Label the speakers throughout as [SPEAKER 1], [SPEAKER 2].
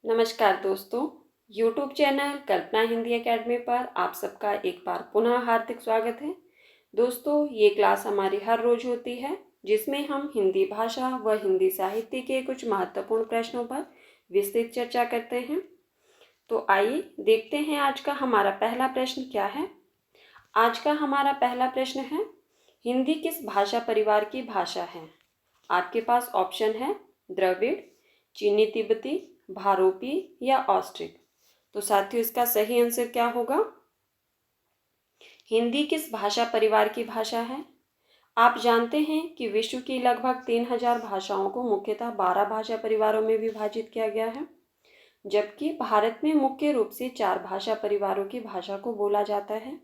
[SPEAKER 1] नमस्कार दोस्तों, YouTube channel कल्पना Hindi academy पर आप सबका एक बार पुनः हार्दिक स्वागत है। दोस्तों, ये क्लास हमारी हर रोज होती है जिसमें हम हिंदी भाषा व हिंदी साहित्य के कुछ महत्वपूर्ण प्रश्नों पर विस्तृत चर्चा करते हैं। तो आइए देखते हैं आज का हमारा पहला प्रश्न क्या है। आज का हमारा पहला प्रश्न है, हिंदी किस भाषा परिवार की भाषा है? आपके पास ऑप्शन है द्रविड़, चीनी तिब्बती, भारोपी या ऑस्ट्रिक। तो साथियों, इसका सही आंसर क्या होगा? हिंदी किस भाषा परिवार की भाषा है? आप जानते हैं कि विश्व की लगभग 3000 भाषाओं को मुख्यतः 12 भाषा परिवारों में विभाजित किया गया है, जबकि भारत में मुख्य रूप से 4 भाषा परिवारों की भाषा को बोला जाता है।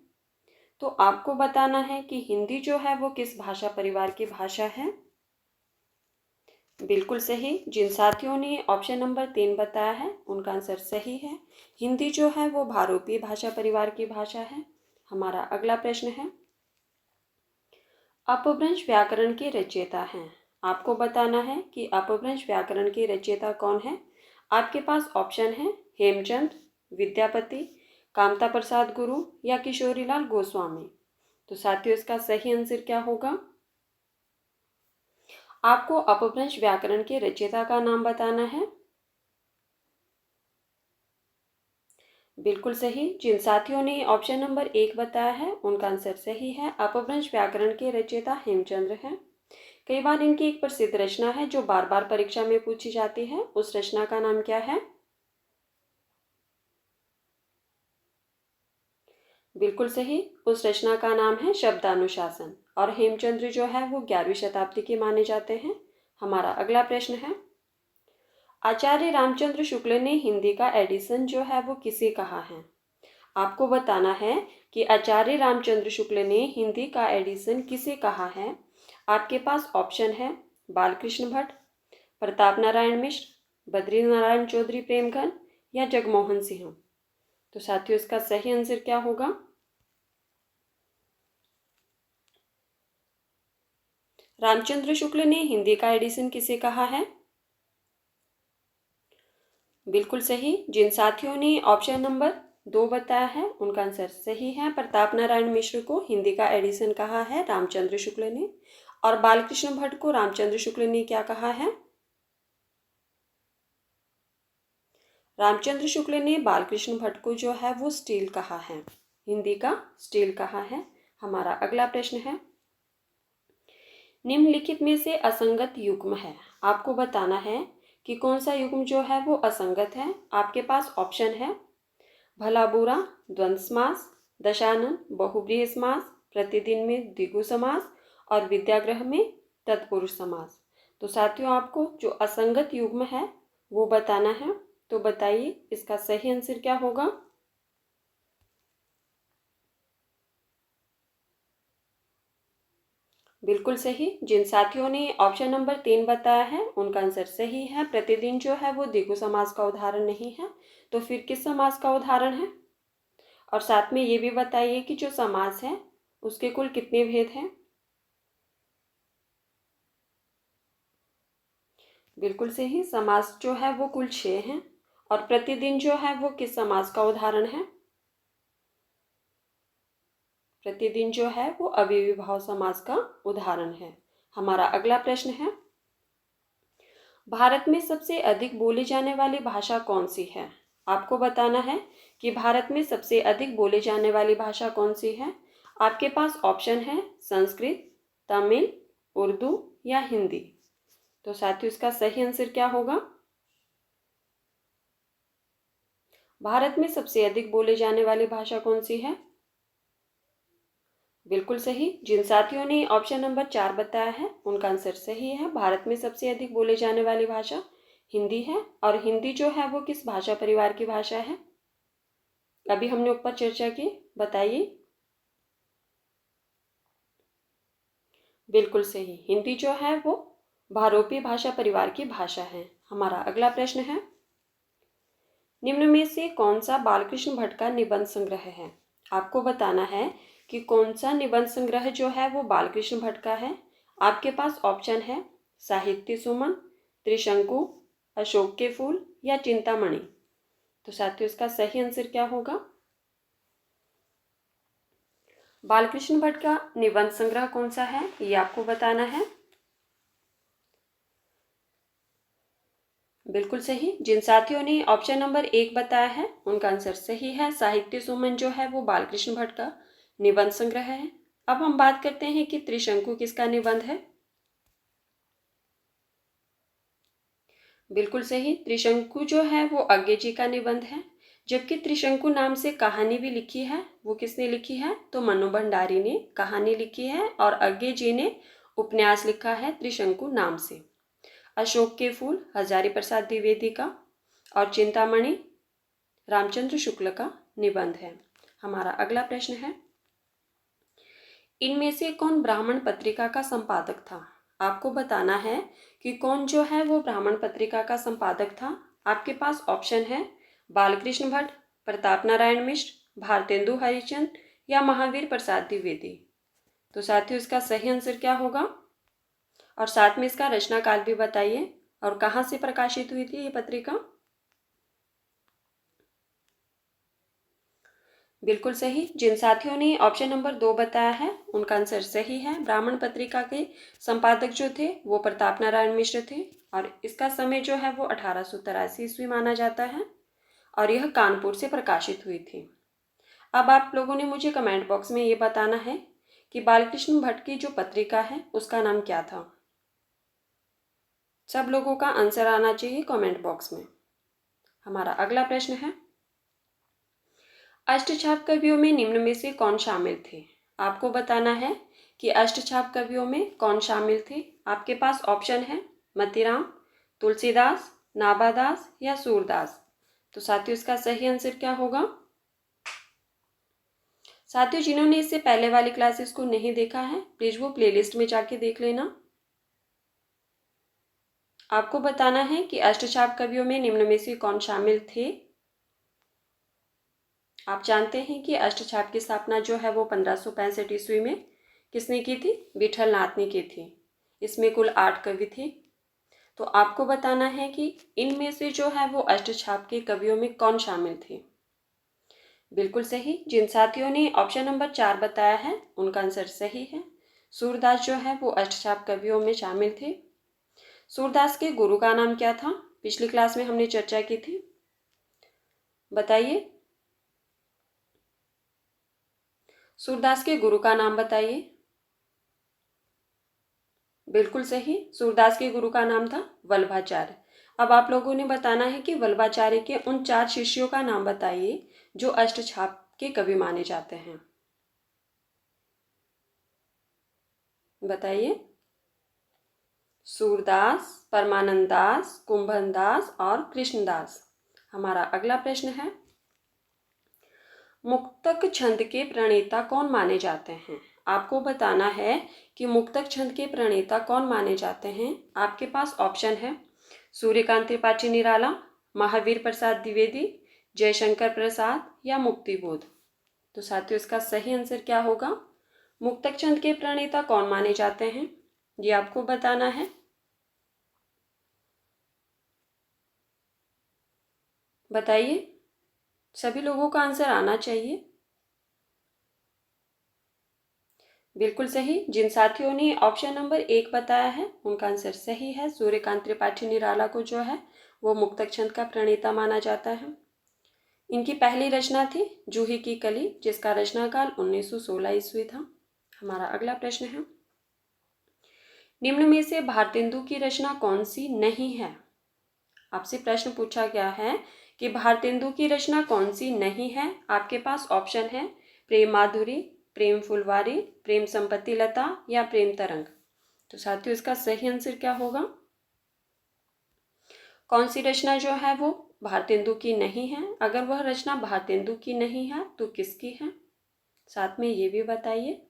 [SPEAKER 1] तो आपको बताना है कि हिंदी जो है वो किस भाषा परिवार की भाषा है। बिल्कुल सही। जिन साथियों ने ऑप्शन नंबर 3 बताया है उनका आंसर सही है। हिंदी जो है वो भारोपी भाषा परिवार की भाषा है। हमारा अगला प्रश्न है, अपभ्रंश व्याकरण के रचयिता हैं। आपको बताना है कि अपभ्रंश व्याकरण के रचयिता कौन है। आपके पास ऑप्शन है हेमचंद, विद्यापति, कामता प्रसाद गुरु या किशोरीलाल गोस्वामी। तो साथियों, इसका सही आंसर क्या होगा? आपको अपभ्रंश व्याकरण के रचयिता का नाम बताना है। बिल्कुल सही। जिन साथियों ने ऑप्शन नंबर 1 बताया है उनका आंसर सही है। अपभ्रंश व्याकरण के रचयिता हेमचंद्र हैं। कई बार इनकी एक प्रसिद्ध रचना है जो बार बार परीक्षा में पूछी जाती है। उस रचना का नाम क्या है? बिल्कुल सही। उस रचना का नाम है शब्दानुशासन और हेमचंद्र जो है वो 11वीं शताब्दी के माने जाते हैं। हमारा अगला प्रश्न है, आचार्य रामचंद्र शुक्ल ने हिंदी का एडिशन जो है वो किसे कहा है? आपको बताना है कि आचार्य रामचंद्र शुक्ल ने हिंदी का एडिशन किसे कहा है। आपके पास ऑप्शन है बालकृष्ण भट्ट, प्रताप नारायण मिश्र, बद्री नारायण चौधरी प्रेमगन या जगमोहन सिंह। तो साथियों, इसका सही आंसर क्या होगा? रामचंद्र शुक्ल ने हिंदी का एडिशन किसे कहा है? बिल्कुल सही। जिन साथियों ने ऑप्शन नंबर 2 बताया है उनका आंसर सही है। प्रताप नारायण मिश्र को हिंदी का एडिशन कहा है रामचंद्र शुक्ल ने, और बालकृष्ण भट्ट को रामचंद्र शुक्ल ने क्या कहा है? रामचंद्र शुक्ल ने बालकृष्ण भट्ट को जो है वो स्टील कहा है, हिंदी का स्टील कहा है। हमारा अगला प्रश्न है, निम्नलिखित में से असंगत युग्म है। आपको बताना है कि कौन सा युग्म जो है वो असंगत है। आपके पास ऑप्शन है भला बुरा, द्वंद्व समास, दशानन, बहुव्रीहि समास, प्रतिदिन में द्विगु समास और विद्यागृह में तत्पुरुष समास। तो साथियों, आपको जो असंगत युग्म है वो बताना है। तो बताइए, इसका सही आंसर क्या होगा? बिल्कुल सही। जिन साथियों ने ऑप्शन नंबर 3 बताया है उनका आंसर सही है। प्रतिदिन जो है वो द्विगु समास का उदाहरण नहीं है, तो फिर किस समास का उदाहरण है? और साथ में ये भी बताइए कि जो समास है उसके कुल कितने भेद हैं? बिल्कुल सही। समास जो है वो कुल 6 हैं। और प्रतिदिन जो है वो किस समास का उदाहरण है? प्रतिदिन जो है वो अव्ययीभाव समास का उदाहरण है। हमारा अगला प्रश्न है, भारत में सबसे अधिक बोली जाने वाली भाषा कौन सी है? आपको बताना है कि भारत में सबसे अधिक बोली जाने वाली भाषा कौन सी है। आपके पास ऑप्शन है संस्कृत, तमिल, उर्दू या हिंदी। तो साथियों, इसका सही आंसर क्या होगा? भारत में सबसे अधिक बोले जाने वाली भाषा कौन सी है? बिल्कुल सही। जिन साथियों ने ऑप्शन नंबर 4 बताया है उनका आंसर सही है। भारत में सबसे अधिक बोले जाने वाली भाषा हिंदी है। और हिंदी जो है वो किस भाषा परिवार की भाषा है? अभी हमने ऊपर चर्चा की, बताइए। बिल्कुल सही। हिंदी जो है वो भारोपी भाषा परिवार की भाषा है। हमारा अगला प्रश्न है, निम्न में से कौन सा बालकृष्ण भट्ट का निबंध संग्रह है? आपको बताना है कि कौन सा निबंध संग्रह जो है वो बालकृष्ण भट्ट का है। आपके पास ऑप्शन है साहित्य सुमन, त्रिशंकु, अशोक के फूल या चिंतामणि? तो साथियों इसका सही आंसर क्या होगा? बालकृष्ण भट्ट का निबंध संग्रह कौन सा है, ये आपको बताना है। बिल्कुल सही। जिन साथियों ने ऑप्शन नंबर 1 बताया है उनका आंसर सही है। साहित्य सुमन जो है वो बालकृष्ण भट्ट का निबंध संग्रह है। अब हम बात करते हैं कि त्रिशंकु किसका निबंध है। बिल्कुल सही। त्रिशंकु जो है वो अज्ञे जी का निबंध है। जबकि त्रिशंकु नाम से कहानी भी लिखी है, वो किसने लिखी है? तो मनु भंडारी ने कहानी लिखी है और अज्ञे जी ने उपन्यास लिखा है त्रिशंकु नाम से। अशोक के फूल हजारी प्रसाद द्विवेदी का और चिंतामणि रामचंद्र शुक्ल का निबंध है। हमारा अगला प्रश्न है, इनमें से कौन ब्राह्मण पत्रिका का संपादक था? आपको बताना है कि कौन जो है वो ब्राह्मण पत्रिका का संपादक था। आपके पास ऑप्शन है बालकृष्ण भट्ट, प्रताप नारायण मिश्र, भारतेंदु हरिश्चंद्र या महावीर प्रसाद द्विवेदी। तो साथियों इसका सही आंसर क्या होगा? और साथ में इसका रचना काल भी बताइए और कहाँ से प्रकाशित हुई थी ये पत्रिका। बिल्कुल सही। जिन साथियों ने ऑप्शन नंबर 2 बताया है उनका आंसर सही है। ब्राह्मण पत्रिका के संपादक जो थे वो प्रताप नारायण मिश्र थे और इसका समय जो है वो 1883 ईस्वी माना जाता है और यह कानपुर से प्रकाशित हुई थी। अब आप लोगों ने मुझे कमेंट बॉक्स में ये बताना है कि बालकृष्ण भट्ट की जो पत्रिका है उसका नाम क्या था। सब लोगों का आंसर आना चाहिए कमेंट बॉक्स में। हमारा अगला प्रश्न है, अष्टछाप कवियों में निम्न में से कौन शामिल थे? आपको बताना है कि अष्टछाप कवियों में कौन शामिल थे। आपके पास ऑप्शन है मतीराम, तुलसीदास, नाभादास या सूरदास। तो साथियों इसका सही आंसर क्या होगा? साथियों जिन्होंने इससे पहले वाली क्लासेस को नहीं देखा है प्लीज वो प्लेलिस्ट में जाके देख लेना। आपको बताना है कि अष्टछाप कवियों में निम्न में से कौन शामिल थे। आप जानते हैं कि अष्टछाप की स्थापना जो है वो 1565 ईस्वी में किसने की थी? विठल नाथ ने की थी। इसमें कुल 8 कवि थे। तो आपको बताना है कि इनमें से जो है वो अष्टछाप के कवियों में कौन शामिल थे। बिल्कुल सही। जिन साथियों ने ऑप्शन नंबर 4 बताया है उनका आंसर सही है। सूरदास जो है वो अष्टछाप कवियों में शामिल थे। सूरदास के गुरु का नाम क्या था? पिछली क्लास में हमने चर्चा की थी, बताइए। सूरदास के गुरु का नाम बताइए। बिल्कुल सही। सूरदास के गुरु का नाम था वल्लभाचार्य। अब आप लोगों ने बताना है कि वल्लभाचार्य के उन 4 शिष्यों का नाम बताइए जो अष्टछाप के कवि माने जाते हैं। बताइए। सूरदास, परमानंद दास, कुंभन दास और कृष्णदास। हमारा अगला प्रश्न है, मुक्तक छंद के प्रणेता कौन माने जाते हैं? आपको बताना है कि मुक्तक छंद के प्रणेता कौन माने जाते हैं। आपके पास ऑप्शन है सूर्यकांत त्रिपाठी निराला, महावीर प्रसाद द्विवेदी, जयशंकर प्रसाद या मुक्तिबोध। तो साथियों इसका सही आंसर क्या होगा? मुक्तक छंद के प्रणेता कौन माने जाते हैं ये आपको बताना है। बताइए। सभी लोगों का आंसर आना चाहिए। बिल्कुल सही। जिन साथियों ने ऑप्शन नंबर 1 बताया है उनका आंसर सही है। सूर्यकांत त्रिपाठी निराला को जो है वो मुक्तक छंद का प्रणेता माना जाता है। इनकी पहली रचना थी जूही की कली, जिसका रचना काल 1916 ईस्वी था। हमारा अगला प्रश्न है, निम्न में से भारतेंदु की रचना कौन सी नहीं है? आपसे प्रश्न पूछा गया है कि भारतेंदु की रचना कौन सी नहीं है। आपके पास ऑप्शन है प्रेम माधुरी, प्रेम फुलवारी, प्रेम संपत्ति लता या प्रेम तरंग। तो साथियों इसका सही आंसर क्या होगा? कौन सी रचना जो है वो भारतेंदु की नहीं है? अगर वह रचना भारतेंदु की नहीं है तो किसकी है? साथ में ये भी बताइए।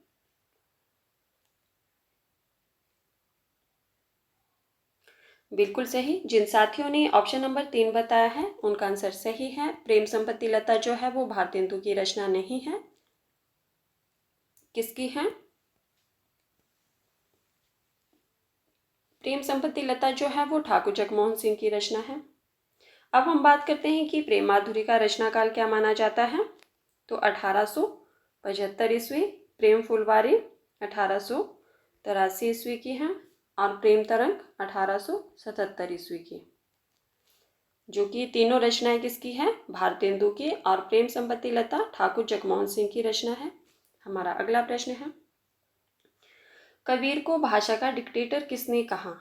[SPEAKER 1] बिल्कुल सही। जिन साथियों ने ऑप्शन नंबर 3 बताया है उनका आंसर सही है। प्रेम संपत्ति लता जो है वो भारतेंदु की रचना नहीं है। किसकी है? प्रेम संपत्ति लता जो है वो ठाकुर जगमोहन सिंह की रचना है। अब हम बात करते हैं कि प्रेम माधुरी का रचना काल क्या माना जाता है। तो 1875 ईस्वी प्रेम फुलवारी 1883 ईस्वी की है और प्रेम तरंग 1877 ईस्वी की, जो कि तीनों रचनाएं किसकी है, भारतेंदु की, और प्रेम संपत्ति लता ठाकुर जगमोहन सिंह की रचना है। हमारा अगला प्रश्न है, कबीर को भाषा का डिक्टेटर किसने कहा।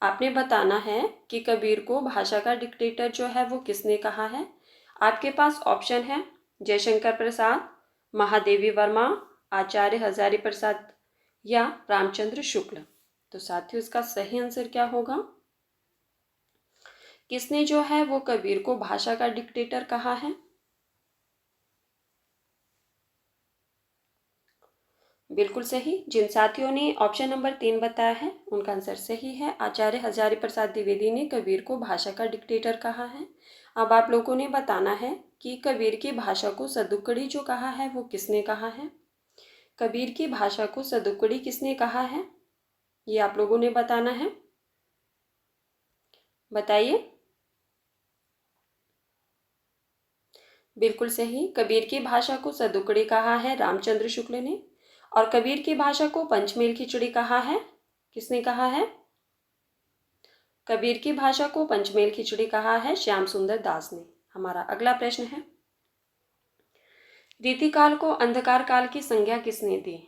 [SPEAKER 1] आपने बताना है कि कबीर को भाषा का डिक्टेटर जो है वो किसने कहा है। आपके पास ऑप्शन है जयशंकर प्रसाद, महादेवी वर्मा, आचार्य हजारी प्रसाद या रामचंद्र शुक्ल। तो साथियों इसका सही आंसर क्या होगा, किसने जो है वो कबीर को भाषा का डिक्टेटर कहा है। बिल्कुल सही। जिन साथियों ने ऑप्शन नंबर 3 बताया है उनका आंसर सही है। आचार्य हजारी प्रसाद द्विवेदी ने कबीर को भाषा का डिक्टेटर कहा है। अब आप लोगों ने बताना है कि कबीर की भाषा को सदुक्कड़ी जो कहा है वो किसने कहा है। कबीर की भाषा को सदुक्कड़ी किसने कहा है, ये आप लोगों ने बताना है। बताइए। बिल्कुल सही। कबीर की भाषा को सदुक्कड़ी कहा है रामचंद्र शुक्ल ने, और कबीर की भाषा को पंचमेल खिचड़ी कहा है, किसने कहा है। कबीर की भाषा को पंचमेल खिचड़ी कहा है श्याम सुंदर दास ने। हमारा अगला प्रश्न है, रीतिकाल को अंधकार काल की संज्ञा किसने दी।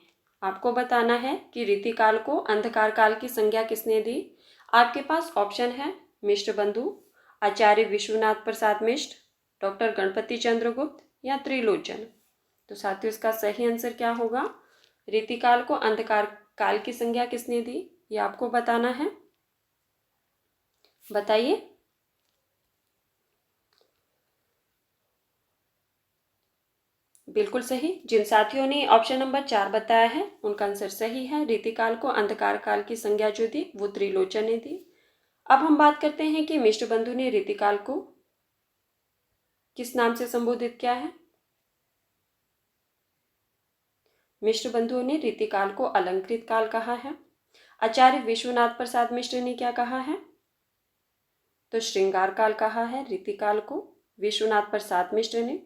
[SPEAKER 1] आपको बताना है कि रीतिकाल को अंधकार काल की संज्ञा किसने दी। आपके पास ऑप्शन है मिश्र बंधु, आचार्य विश्वनाथ प्रसाद मिश्र, डॉक्टर गणपति चंद्रगुप्त या त्रिलोचन। तो साथियों इसका सही आंसर क्या होगा, रीतिकाल को अंधकार काल की संज्ञा किसने दी, ये आपको बताना है। बताइए। बिल्कुल सही। जिन साथियों ने ऑप्शन नंबर 4 बताया है उनका आंसर सही है। रीतिकाल को अंधकार काल की संज्ञा जो दी वो त्रिलोचन ने दी। अब हम बात करते हैं कि मिश्र बंधु ने रीतिकाल को किस नाम से संबोधित किया है। मिश्र बंधुओं ने रीतिकाल को अलंकृत काल कहा है। आचार्य विश्वनाथ प्रसाद मिश्र ने क्या कहा है, तो श्रृंगार काल कहा है रीतिकाल को विश्वनाथ प्रसाद मिश्र ने।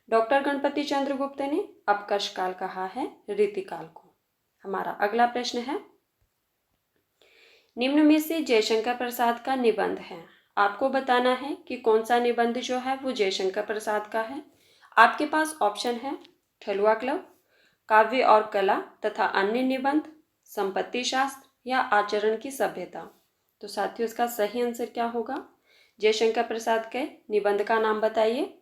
[SPEAKER 1] डॉक्टर गणपति चंद्रगुप्त ने अपकर्ष काल कहा है रीतिकाल को। हमारा अगला प्रश्न है, निम्न में से जयशंकर प्रसाद का निबंध है। आपको बताना है कि कौन सा निबंध जो है वो जयशंकर प्रसाद का है। आपके पास ऑप्शन है ठलुआ क्लब, काव्य और कला तथा अन्य निबंध, संपत्ति शास्त्र या आचरण की सभ्यता। तो साथियों इसका सही आंसर क्या होगा, जयशंकर प्रसाद के निबंध का नाम बताइए।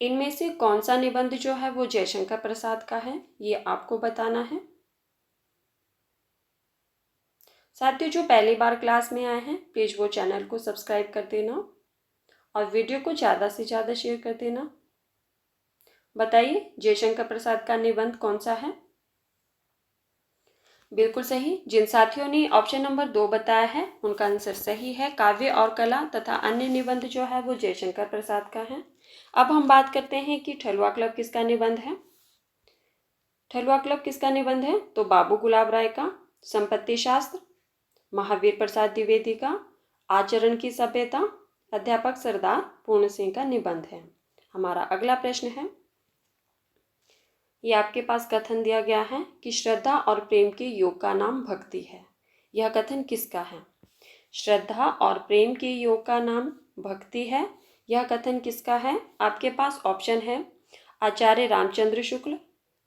[SPEAKER 1] इनमें से कौन सा निबंध जो है वो जयशंकर प्रसाद का है, ये आपको बताना है। साथियों जो पहली बार क्लास में आए हैं प्लीज वो चैनल को सब्सक्राइब कर देना और वीडियो को ज़्यादा से ज़्यादा शेयर कर देना। बताइए जयशंकर प्रसाद का निबंध कौन सा है। बिल्कुल सही। जिन साथियों ने ऑप्शन नंबर 2 बताया है उनका आंसर सही है। काव्य और कला तथा अन्य निबंध जो है वो जयशंकर प्रसाद का है। अब हम बात करते हैं कि ठलुआ क्लब किसका निबंध है। ठलुआ क्लब किसका निबंध है, तो बाबू गुलाब राय का। संपत्ति शास्त्र महावीर प्रसाद द्विवेदी का। आचरण की सभ्यता अध्यापक सरदार पूर्ण सिंह का निबंध है। हमारा अगला प्रश्न है, ये आपके पास कथन दिया गया है कि श्रद्धा और प्रेम के योग का नाम भक्ति है। यह कथन किसका है। श्रद्धा और प्रेम के योग का नाम भक्ति है, यह कथन किसका है। आपके पास ऑप्शन है आचार्य रामचंद्र शुक्ल,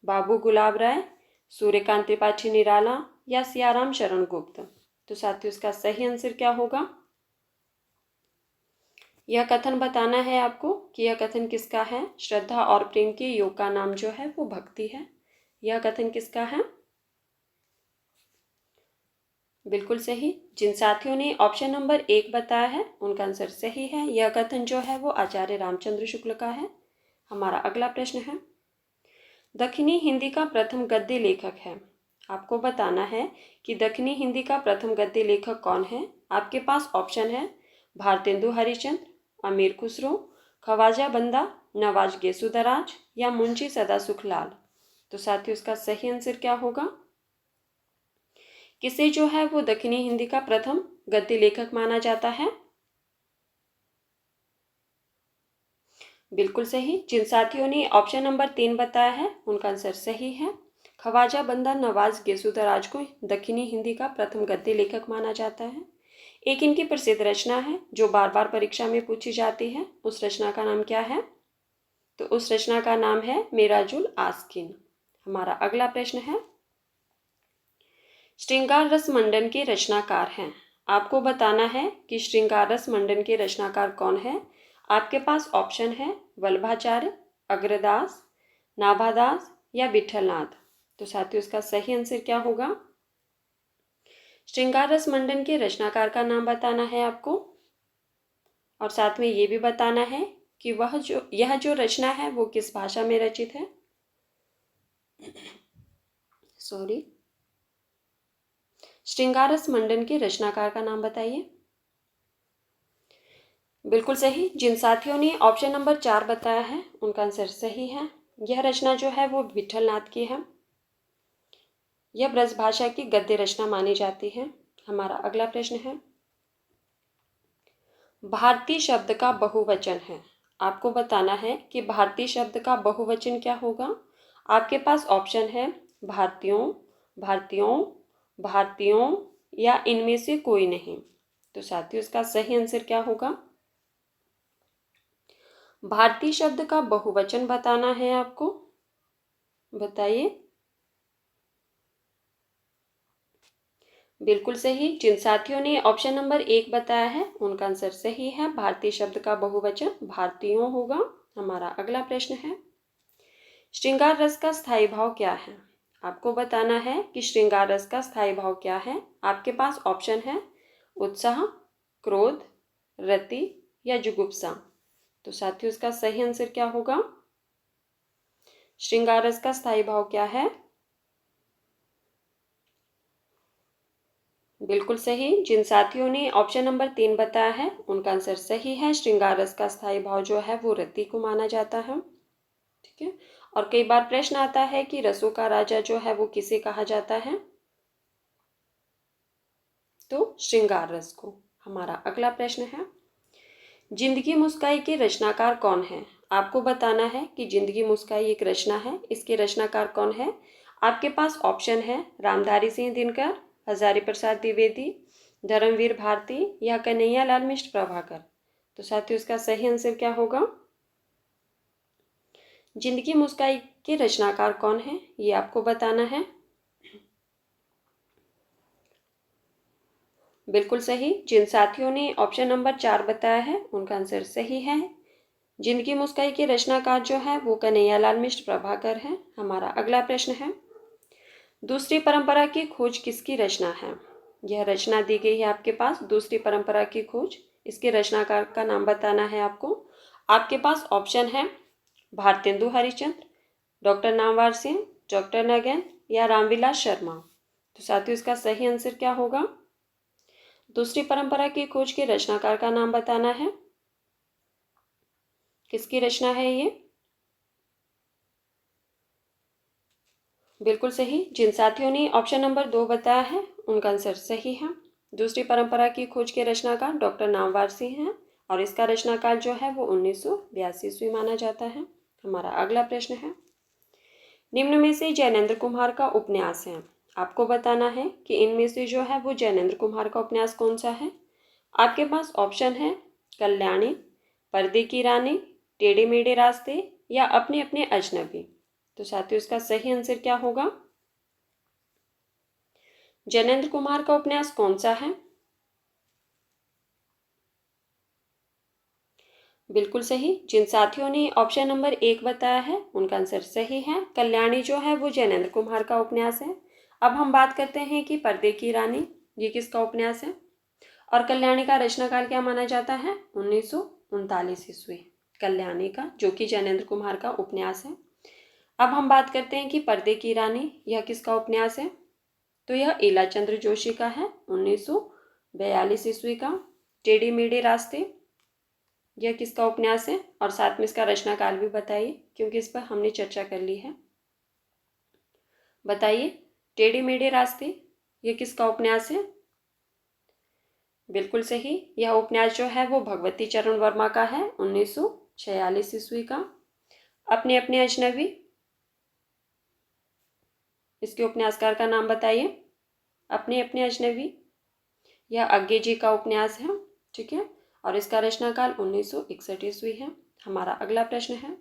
[SPEAKER 1] बाबू गुलाब राय, सूर्यकांत त्रिपाठी निराला या सियाराम शरण गुप्त। तो साथियों इसका सही आंसर क्या होगा, यह कथन बताना है आपको कि यह कथन किसका है। श्रद्धा और प्रेम के योग का नाम जो है वो भक्ति है, यह कथन किसका है। बिल्कुल सही। जिन साथियों ने ऑप्शन नंबर 1 बताया है उनका आंसर सही है। यह कथन जो है वो आचार्य रामचंद्र शुक्ल का है। हमारा अगला प्रश्न है, दक्षिणी हिंदी का प्रथम गद्य लेखक है। आपको बताना है कि दक्षिणी हिंदी का प्रथम गद्य लेखक कौन है। आपके पास ऑप्शन है भारतेंदु हरिश्चंद्र, अमीर खुसरो, ख्वाजा बंदा, नवाज गेसुदराज या मुंशी सदा सुखलाल। तो साथियों इसका सही आंसर क्या होगा, किसे जो है वो दक्षिणी हिंदी का प्रथम गद्य लेखक माना जाता है? बिल्कुल सही। जिन साथियों ने ऑप्शन नंबर 3 बताया है उनका आंसर सही है। ख्वाजा बंदा नवाज गैसुदराज को दक्षिणी हिंदी का प्रथम गद्य लेखक माना जाता है। एक इनकी प्रसिद्ध रचना है जो बार बार परीक्षा में पूछी जाती है, उस रचना का नाम क्या है? तो उस रचना का नाम है मेराजुल आस्किन। हमारा अगला प्रश्न है, श्रृंगार रस मंडन के रचनाकार हैं। आपको बताना है कि श्रृंगार रस मंडन के रचनाकार कौन है। आपके पास ऑप्शन है वल्लभाचार्य, अग्रदास, नाभादास या विठलनाथ। तो साथियों इसका सही आंसर क्या होगा? श्रृंगार रस मंडन के रचनाकार का नाम बताना है आपको, और साथ में ये भी बताना है कि यह जो रचना है वो किस भाषा में रचित है। सॉरी, श्रृंगार रस मंडन के रचनाकार का नाम बताइए। बिल्कुल सही। जिन साथियों ने ऑप्शन नंबर 4 बताया है उनका आंसर सही है। यह रचना जो है वो विठलनाथ की है। यह ब्रज भाषा की गद्य रचना मानी जाती है। हमारा अगला प्रश्न है, भारतीय शब्द का बहुवचन है। आपको बताना है कि भारतीय शब्द का बहुवचन क्या होगा। आपके पास ऑप्शन है भारतीयों, भारतीयों, भारतीयों या इनमें से कोई नहीं। तो साथियों इसका सही आंसर क्या होगा? भारतीय शब्द का बहुवचन बताना है आपको, बताइए। बिल्कुल सही। जिन साथियों ने ऑप्शन नंबर 1 बताया है उनका आंसर सही है। भारतीय शब्द का बहुवचन भारतीयों होगा। हमारा अगला प्रश्न है, श्रृंगार रस का स्थायी भाव क्या है। आपको बताना है कि श्रृंगार रस का स्थायी भाव क्या है। आपके पास ऑप्शन है उत्साह, क्रोध, रति या जुगुप्सा। तो साथियों इसका सही आंसर क्या होगा? श्रृंगार रस का स्थायी भाव क्या है? बिल्कुल सही। जिन साथियों ने ऑप्शन नंबर 3 बताया है उनका आंसर सही है। श्रृंगार रस का स्थायी भाव जो है वो रति को माना जाता है। ठीक है। और कई बार प्रश्न आता है कि रसों का राजा जो है वो किसे कहा जाता है। तो श्रृंगार रस को। हमारा अगला प्रश्न है, जिंदगी मुस्काई के रचनाकार कौन है। आपको बताना है कि जिंदगी मुस्काई एक रचना है, इसके रचनाकार कौन है। आपके पास ऑप्शन है रामधारी सिंह दिनकर, हजारी प्रसाद द्विवेदी, धर्मवीर भारती या कन्हैयालाल मिश्र प्रभाकर। तो साथियों इसका सही आंसर क्या होगा? जिंदगी मुस्काई के रचनाकार कौन है ये आपको बताना है। बिल्कुल सही। जिन साथियों ने ऑप्शन नंबर 4 बताया है उनका आंसर सही है। जिंदगी मुस्काई के रचनाकार जो है वो कन्हैयालाल मिश्र प्रभाकर है। हमारा अगला प्रश्न है, दूसरी परंपरा की खोज किसकी रचना है। यह रचना दी गई है आपके पास, दूसरी परंपरा की खोज। इसके रचनाकार का नाम बताना है आपको। आपके पास ऑप्शन है भारतेंदु हरिश्चंद्र, डॉक्टर नामवर सिंह, डॉक्टर नगेंद्र या रामविलास शर्मा। तो साथियों इसका सही आंसर क्या होगा? दूसरी परंपरा की खोज के रचनाकार का नाम बताना है। किसकी रचना है ये? बिल्कुल सही। जिन साथियों ने ऑप्शन नंबर 2 बताया है उनका आंसर सही है। दूसरी परंपरा की खोज के रचनाकार डॉक्टर नामवर सिंह हैं और इसका रचनाकाल जो है वो 1982 ईस्वी माना जाता है। हमारा अगला प्रश्न है, निम्न में से जैनेन्द्र कुमार का उपन्यास है। आपको बताना है कि इनमें से जो है वो जैनेन्द्र कुमार का उपन्यास कौन सा है। आपके पास ऑप्शन है कल्याणी, पर्दे की रानी, टेढ़े मेढ़े रास्ते या अपने अपने अजनबी। तो साथियों इसका सही आंसर क्या होगा? जैनेन्द्र कुमार का उपन्यास कौन सा है? बिल्कुल सही। जिन साथियों ने ऑप्शन नंबर 1 बताया है उनका आंसर सही है। कल्याणी जो है वो जैनेन्द्र कुमार का उपन्यास है। अब हम बात करते हैं कि पर्दे की रानी ये किसका उपन्यास है और कल्याणी का रचनाकाल क्या माना जाता है। 1939 ईस्वी कल्याणी का, जो कि जैनेन्द्र कुमार का उपन्यास है। अब हम बात करते हैं कि पर्दे की रानी यह किसका उपन्यास है। तो यह ईलाचंद्र जोशी का है, 1942 ईस्वी का। टेढ़े मेढ़े रास्ते यह किसका उपन्यास है और साथ में इसका रचनाकाल भी बताइए, क्योंकि इस पर हमने चर्चा कर ली है। बताइए, टेढ़े मेढ़े रास्ते ये किसका उपन्यास है? बिल्कुल सही, यह उपन्यास जो है वो भगवती चरण वर्मा का है, 1946 ईस्वी का। अपने अपने अजनबी, इसके उपन्यासकार का नाम बताइए। अपने अपने अजनबी, यह अज्ञे जी का उपन्यास है, ठीक है, और इसका रचनाकाल 1961 ईस्वी है। हमारा अगला प्रश्न है,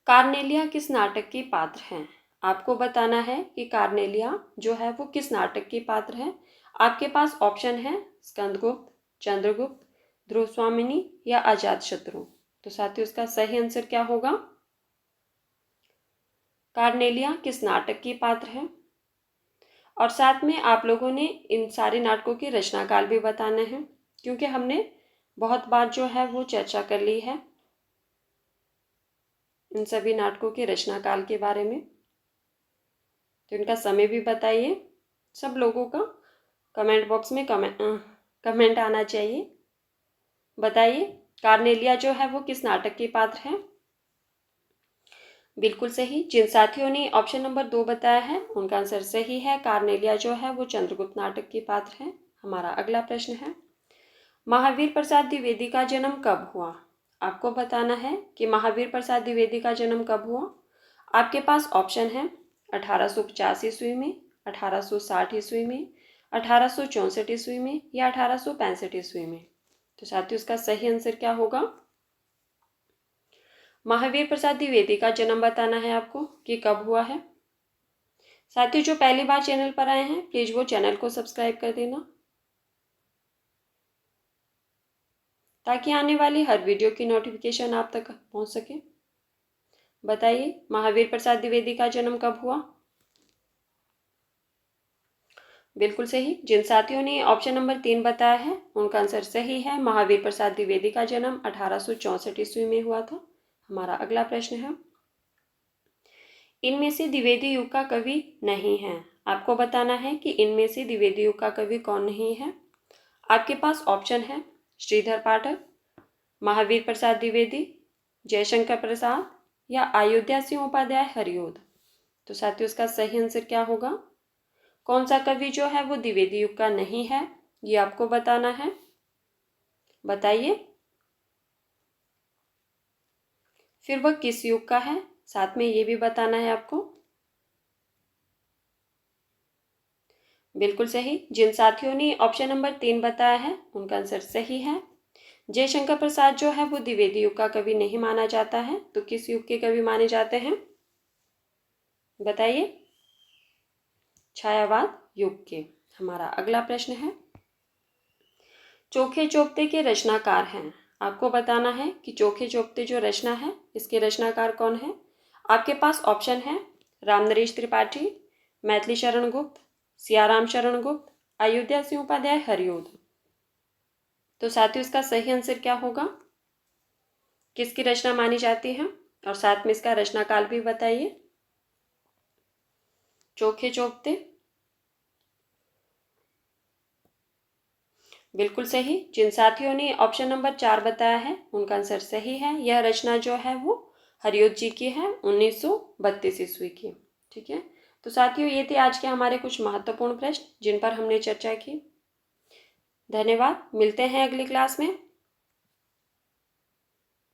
[SPEAKER 1] कार्नेलिया किस नाटक की पात्र हैं? आपको बताना है कि कार्नेलिया जो है वो किस नाटक की पात्र है। आपके पास ऑप्शन है स्कंदगुप्त, चंद्रगुप्त, ध्रुवस्वामिनी या अजातशत्रु। तो साथियों इसका सही आंसर क्या होगा? कार्नेलिया किस नाटक की पात्र है। और साथ में आप लोगों ने इन सारे नाटकों की रचनाकाल भी बताना है, क्योंकि हमने बहुत बार जो है वो चर्चा कर ली है इन सभी नाटकों के रचनाकाल के बारे में। तो इनका समय भी बताइए। सब लोगों का कमेंट बॉक्स में कमेंट आना चाहिए। बताइए कार्नेलिया जो है वो किस नाटक की पात्र है। बिल्कुल सही, जिन साथियों ने ऑप्शन नंबर 2 बताया है उनका आंसर सही है। कार्नेलिया जो है वो चंद्रगुप्त नाटक की पात्र है। हमारा अगला प्रश्न है, महावीर प्रसाद द्विवेदी का जन्म कब हुआ? आपको बताना है कि महावीर प्रसाद द्विवेदी का जन्म कब हुआ। आपके पास ऑप्शन है 1850 ईस्वी में, 1860 ईस्वी में, 1864 ईस्वी में या 1865 ईस्वी में। तो साथियों इसका सही आंसर क्या होगा? महावीर प्रसाद द्विवेदी का जन्म बताना है आपको कि कब हुआ है। साथियों जो पहली बार चैनल पर आए हैं प्लीज वो चैनल को सब्सक्राइब कर देना, ताकि आने वाली हर वीडियो की नोटिफिकेशन आप तक पहुंच सके। बताइए महावीर प्रसाद द्विवेदी का जन्म कब हुआ। बिल्कुल सही, जिन साथियों ने ऑप्शन नंबर 3 बताया है उनका आंसर सही है। महावीर प्रसाद द्विवेदी का जन्म 1864 ईस्वी में हुआ था। हमारा अगला प्रश्न है, इनमें से द्विवेदी युग का कवि नहीं है। आपको बताना है कि इनमें से द्विवेदी युग का कवि कौन नहीं है। आपके पास ऑप्शन है श्रीधर पाठक, महावीर प्रसाद द्विवेदी, जयशंकर प्रसाद या अयोध्या सिंह उपाध्याय हरिओद। तो साथियों इसका सही आंसर क्या होगा? कौन सा कवि जो है वो द्विवेदी युग का नहीं है, ये आपको बताना है। बताइए फिर वह किस युग का है, साथ में ये भी बताना है आपको। बिल्कुल सही, जिन साथियों ने ऑप्शन नंबर 3 बताया है उनका आंसर सही है। जयशंकर प्रसाद जो है वो द्विवेदी युग का कवि नहीं माना जाता है, तो किस युग के कवि माने जाते हैं? बताइए। छायावाद युग के। हमारा अगला प्रश्न है, चोखे चोपते के रचनाकार हैं। आपको बताना है कि चोखे चोपते जो रचना है इसके रचनाकार कौन है। आपके पास ऑप्शन है रामनरेश त्रिपाठी, मैथिली शरण गुप्त, सियाराम शरण गुप्त, अयोध्या सिंह उपाध्याय हरिओद। तो साथियों इसका सही आंसर क्या होगा? किसकी रचना मानी जाती है, और साथ में इसका रचनाकाल भी बताइए। चोखे चोपते, बिल्कुल सही, जिन साथियों ने ऑप्शन नंबर 4 बताया है उनका आंसर सही है। यह रचना जो है वो हरिओद जी की है, 1932 ईस्वी की। ठीक है, तो साथियों ये थे आज के हमारे कुछ महत्वपूर्ण प्रश्न जिन पर हमने चर्चा की। धन्यवाद, मिलते हैं अगली क्लास में।